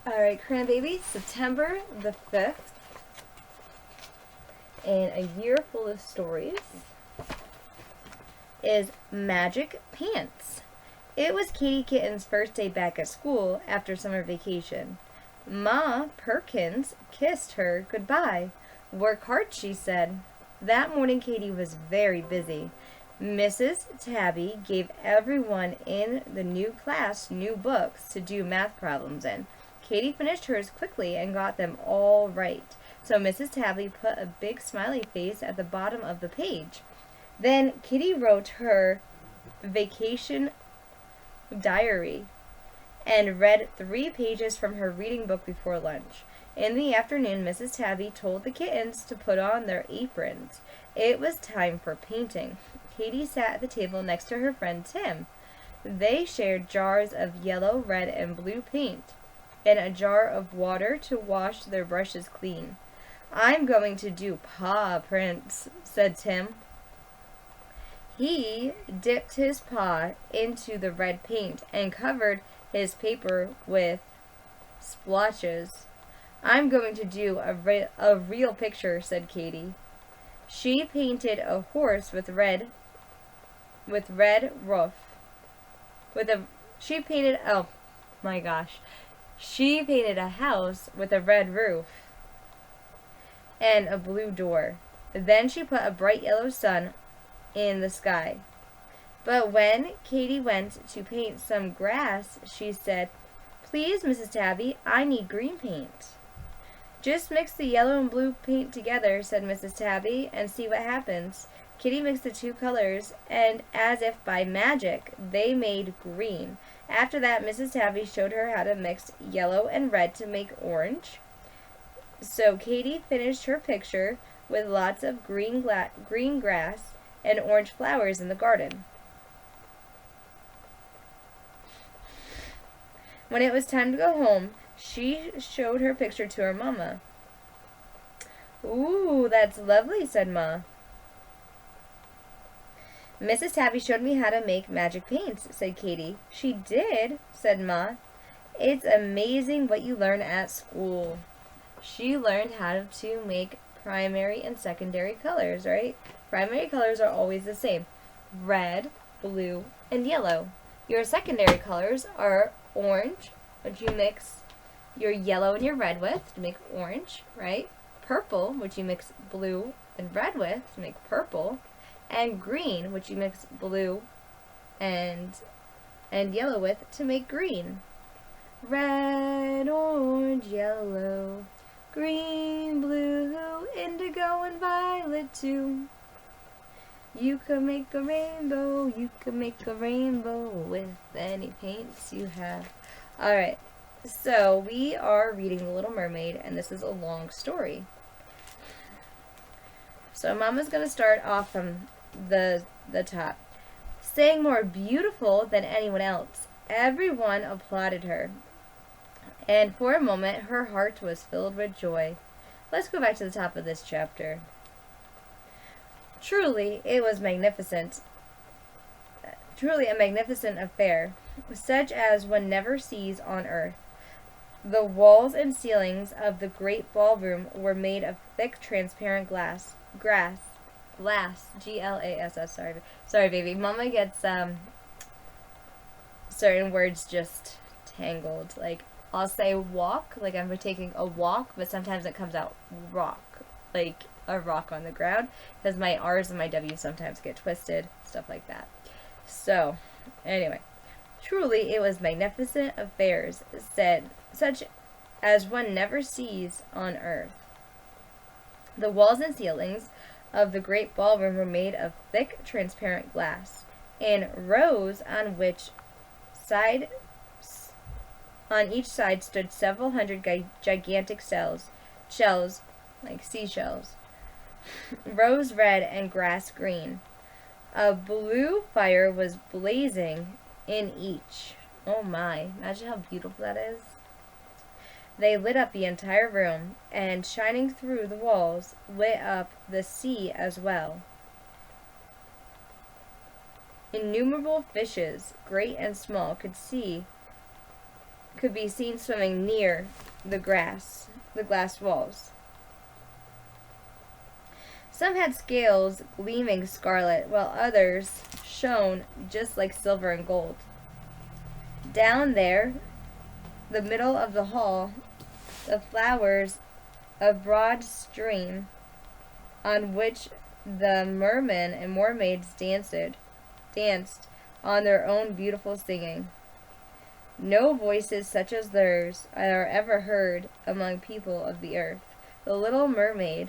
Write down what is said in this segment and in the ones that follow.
Alright, Karina baby, September the 5th, and a year full of stories is Magic Pants. It was Katie Kitten's first day back at school after summer vacation. Ma Perkins kissed her goodbye. Work hard, she said. That morning Katie was very busy. Mrs. Tabby gave everyone in the new class new books to do math problems in. Katie finished hers quickly and got them all right. So Mrs. Tabby put a big smiley face at the bottom of the page. Then Kitty wrote her vacation diary and read 3 pages from her reading book before lunch. In the afternoon, Mrs. Tabby told the kittens to put on their aprons. It was time for painting. Katie sat at the table next to her friend Tim. They shared jars of yellow, red, and blue paint, and a jar of water to wash their brushes clean. I'm going to do paw prints, said Tim. He dipped his paw into the red paint and covered his paper with splotches. I'm going to do a real picture, said Katie. She painted a horse with red roof. She painted a house with a red roof and a blue door. Then she put a bright yellow sun in the sky. But when Katie went to paint some grass, she said, "Please, Mrs. Tabby, I need green paint." "Just mix the yellow and blue paint together," said Mrs. Tabby, "and see what happens." Kitty mixed the 2 colors, and as if by magic, they made green. After that, Mrs. Tabby showed her how to mix yellow and red to make orange. So Katie finished her picture with lots of green grass and orange flowers in the garden. When it was time to go home, she showed her picture to her mama. "Ooh, that's lovely," said Ma. "Mrs. Tabby showed me how to make magic paints," said Katie. "She did," said Ma. "It's amazing what you learn at school." She learned how to make primary and secondary colors, right? Primary colors are always the same: red, blue, and yellow. Your secondary colors are orange, which you mix your yellow and your red with to make orange, right? Purple, which you mix blue and red with to make purple, and green, which you mix blue and yellow with to make green. Red, orange, yellow, green, blue, indigo, and violet too. You can make a rainbow, with any paints you have. Alright, so we are reading The Little Mermaid, and this is a long story. So Mama's going to start off from the top. Saying more beautiful than anyone else. Everyone applauded her, and for a moment her heart was filled with joy. Let's go back to the top of this chapter. Truly, it was magnificent. Truly a magnificent affair, such as one never sees on earth. The walls and ceilings of the great ballroom were made of thick, transparent glass, G-L-A-S-S, sorry baby. Mama gets, certain words just tangled. Like, I'll say walk, like I'm taking a walk, but sometimes it comes out rock, like a rock on the ground, because my R's and my W's sometimes get twisted, stuff like that. So, anyway, truly it was magnificent affairs, said, such as one never sees on earth. The walls and ceilings of the great ballroom were made of thick, transparent glass, and rows on each side stood several hundred gigantic shells, like seashells, rose red and grass green. A blue fire was blazing in each. Oh my, imagine how beautiful that is. They lit up the entire room, and shining through the walls, lit up the sea as well. Innumerable fishes, great and small, could see could be seen swimming near the glass walls. Some had scales gleaming scarlet, while others shone just like silver and gold. Down there, the middle of the hall, the flowers, a broad stream on which the mermen and mermaids danced on their own beautiful singing. No voices such as theirs are ever heard among people of the earth. The little mermaid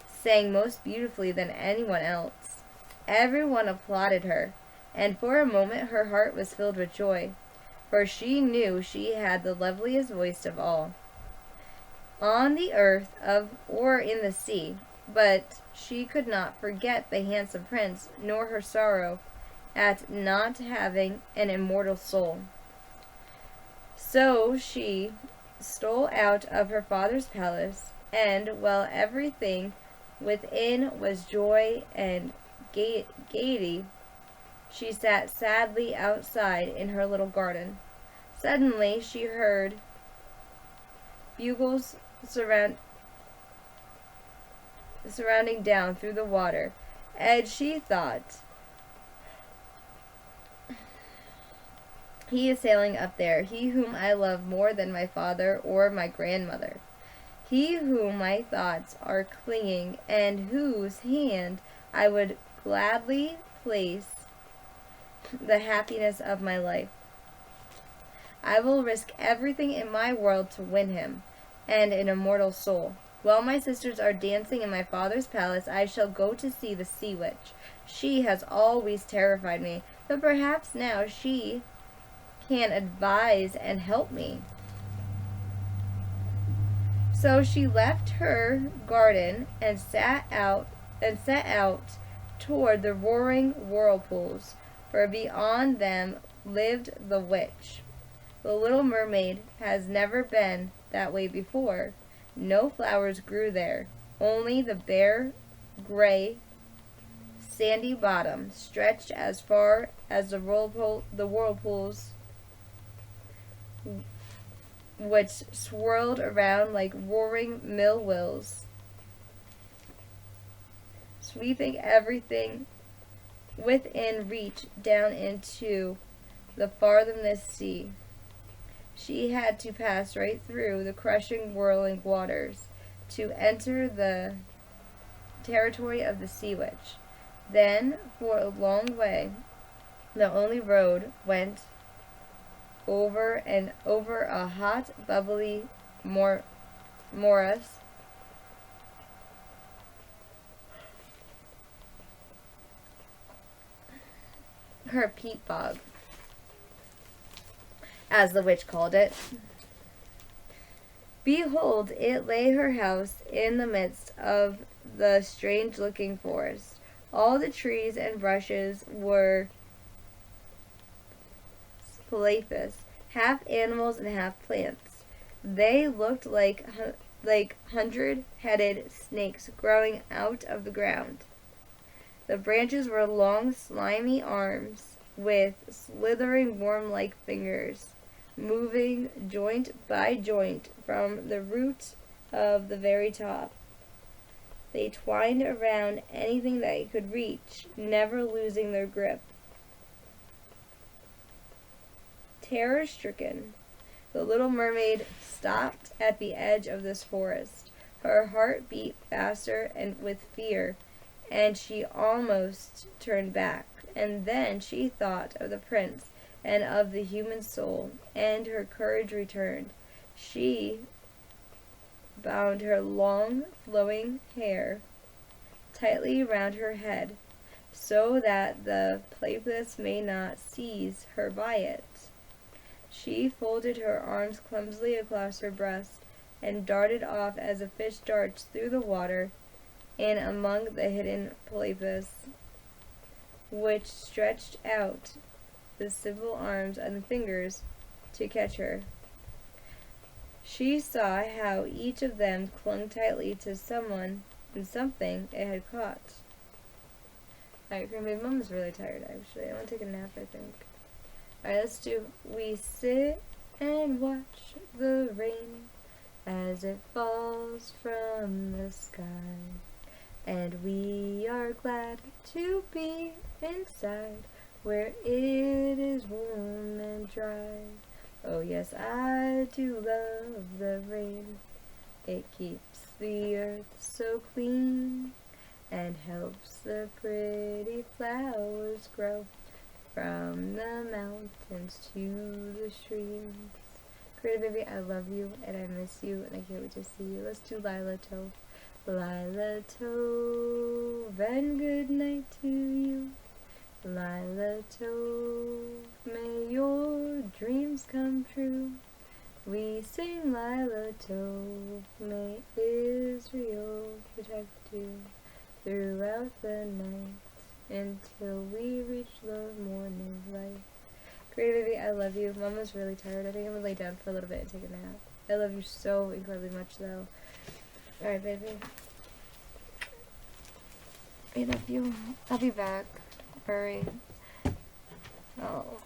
sang most beautifully than anyone else. Everyone applauded her, and for a moment her heart was filled with joy, for she knew she had the loveliest voice of all, on the earth or in the sea. But she could not forget the handsome prince, nor her sorrow at not having an immortal soul. So she stole out of her father's palace, and while everything within was joy and gaiety, she sat sadly outside in her little garden. Suddenly she heard bugles surrounding down through the water, and she thought, "He is sailing up there, he whom I love more than my father or my grandmother, he whom my thoughts are clinging, and whose hand I would gladly place the happiness of my life. I will risk everything in my world to win him, and an immortal soul. While my sisters are dancing in my father's palace, I shall go to see the sea witch. She has always terrified me, but perhaps now she can advise and help me." So she left her garden and set out toward the roaring whirlpools, for beyond them lived the witch. The little mermaid has never been that way before. No flowers grew there, only the bare, gray, sandy bottom stretched as far as the whirlpools, which swirled around like roaring mill wheels, sweeping everything within reach down into the farthest sea. She had to pass right through the crushing, whirling waters to enter the territory of the sea witch. Then, for a long way, the only road went over and over a hot, bubbly morass, her peat bog, as the witch called it. Behold, it lay her house in the midst of the strange-looking forest. All the trees and bushes were polyphus, half animals and half plants. They looked like hundred-headed snakes growing out of the ground. The branches were long, slimy arms with slithering worm-like fingers, moving joint by joint from the root of the very top. They twined around anything they could reach, never losing their grip. Terror-stricken, the little mermaid stopped at the edge of this forest. Her heart beat faster and with fear, and she almost turned back. And then she thought of the prince and of the human soul, and her courage returned. She bound her long, flowing hair tightly round her head, so that the platypus may not seize her by it. She folded her arms clumsily across her breast, and darted off as a fish darts through the water in among the hidden polypus, which stretched out the simple arms and fingers to catch her. She saw how each of them clung tightly to someone and something it had caught. Alright, my mom is really tired actually. I want to take a nap, I think. Alright, let's do we sit and watch the rain as it falls from the sky. And we are glad to be inside where it is warm and dry. Oh yes, I do love the rain. It keeps the earth so clean and helps the pretty flowers grow from the mountains to the streams. Karina, baby, I love you and I miss you and I can't wait to see you. Let's do Lila Tove. Lila Tove, and good night to you. Lila Tove, may your dreams come true. We sing Lila Tove, may Israel protect you throughout the night until we reach the morning light. Great, baby, I love you. Mama's really tired. I think I'm gonna lay down for a little bit and take a nap. I love you so incredibly much, though. Alright, baby. I love you. I'll be back. Hurry. Oh.